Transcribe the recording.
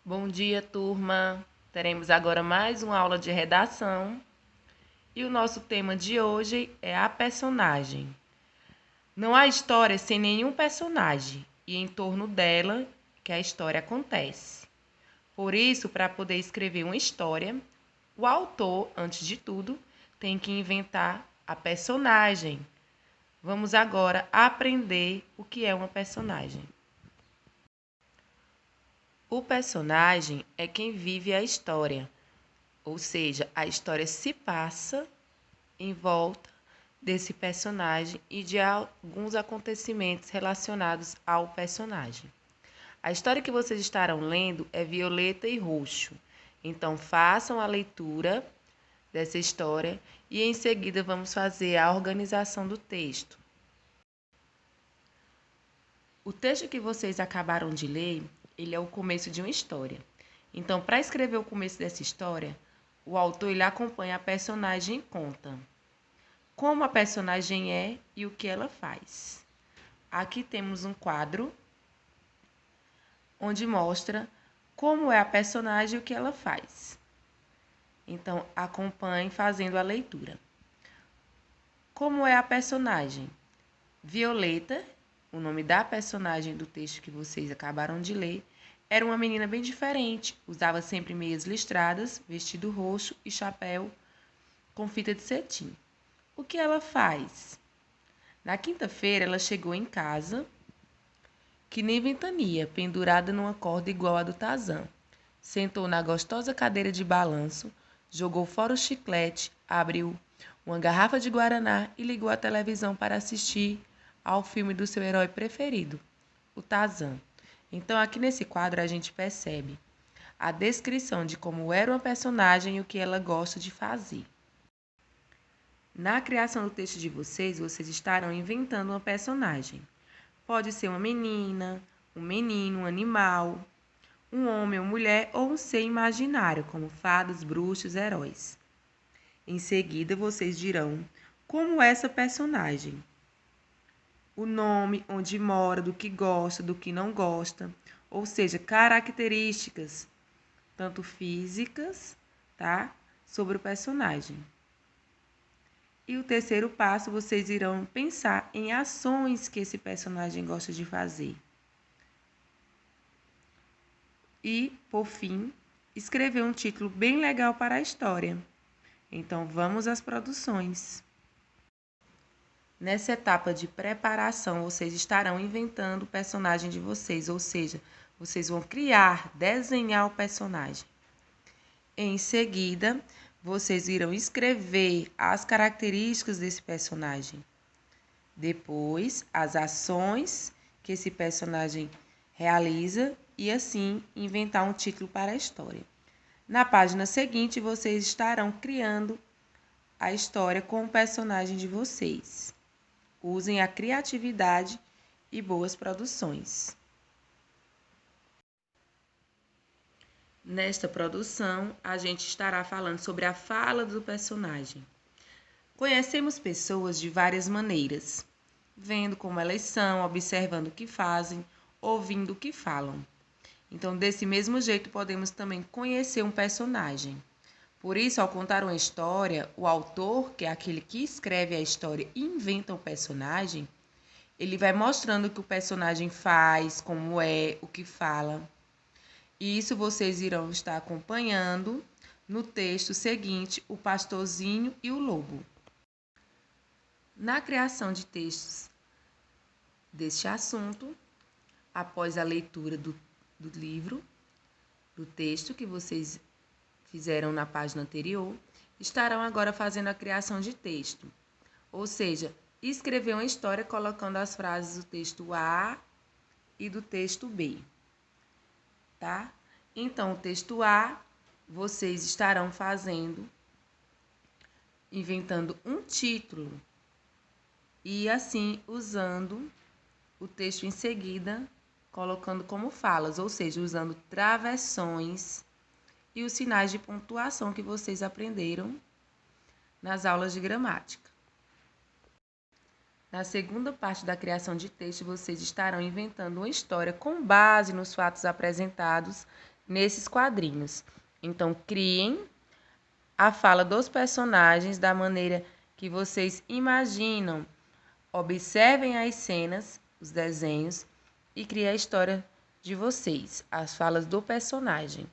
Bom dia, turma! Teremos agora mais uma aula de redação e o nosso tema de hoje é a personagem. Não há história sem nenhum personagem e em torno dela que a história acontece. Por isso, para poder escrever uma história, o autor, antes de tudo, tem que inventar a personagem. Vamos agora aprender o que é uma personagem. O personagem é quem vive a história. Ou seja, a história se passa em volta desse personagem e de alguns acontecimentos relacionados ao personagem. A história que vocês estarão lendo é Violeta e Roxo. Então, façam a leitura dessa história e em seguida vamos fazer a organização do texto. O texto que vocês acabaram de ler, ele é o começo de uma história. Então, para escrever o começo dessa história, o autor ele acompanha a personagem e conta como a personagem é e o que ela faz. Aqui temos um quadro onde mostra como é a personagem e o que ela faz. Então, acompanhe fazendo a leitura. Como é a personagem? Violeta, o nome da personagem do texto que vocês acabaram de ler, era uma menina bem diferente. Usava sempre meias listradas, vestido roxo e chapéu com fita de cetim. O que ela faz? Na quinta-feira, ela chegou em casa, que nem ventania, pendurada numa corda igual à do Tarzan. Sentou na gostosa cadeira de balanço, jogou fora o chiclete, abriu uma garrafa de guaraná e ligou a televisão para assistir ao filme do seu herói preferido, o Tarzan. Então, aqui nesse quadro, a gente percebe a descrição de como era uma personagem e o que ela gosta de fazer. Na criação do texto de vocês, vocês estarão inventando uma personagem. Pode ser uma menina, um menino, um animal, um homem ou mulher ou um ser imaginário, como fadas, bruxos, heróis. Em seguida, vocês dirão como é essa personagem. O nome, onde mora, do que gosta, do que não gosta, ou seja, características, tanto físicas, tá? Sobre o personagem. E o terceiro passo, vocês irão pensar em ações que esse personagem gosta de fazer. E, por fim, escrever um título bem legal para a história. Então, vamos às produções. Nessa etapa de preparação, vocês estarão inventando o personagem de vocês, ou seja, vocês vão criar, desenhar o personagem. Em seguida, vocês irão escrever as características desse personagem. Depois, as ações que esse personagem realiza e, assim, inventar um título para a história. Na página seguinte, vocês estarão criando a história com o personagem de vocês. Usem a criatividade e boas produções. Nesta produção, a gente estará falando sobre a fala do personagem. Conhecemos pessoas de várias maneiras, vendo como elas são, observando o que fazem, ouvindo o que falam. Então, desse mesmo jeito, podemos também conhecer um personagem. Por isso, ao contar uma história, o autor, que é aquele que escreve a história e inventa o personagem, ele vai mostrando o que o personagem faz, como é, o que fala. E isso vocês irão estar acompanhando no texto seguinte, O Pastorzinho e o Lobo. Na criação de textos deste assunto, após a leitura do livro, do texto que vocês fizeram na página anterior, estarão agora fazendo a criação de texto. Ou seja, escrever uma história colocando as frases do texto A e do texto B. Tá? Então, o texto A, vocês estarão inventando um título e assim usando o texto em seguida, colocando como falas, ou seja, usando travessões e os sinais de pontuação que vocês aprenderam nas aulas de gramática. Na segunda parte da criação de texto, vocês estarão inventando uma história com base nos fatos apresentados nesses quadrinhos. Então, criem a fala dos personagens da maneira que vocês imaginam. Observem as cenas, os desenhos e criem a história de vocês, as falas do personagem.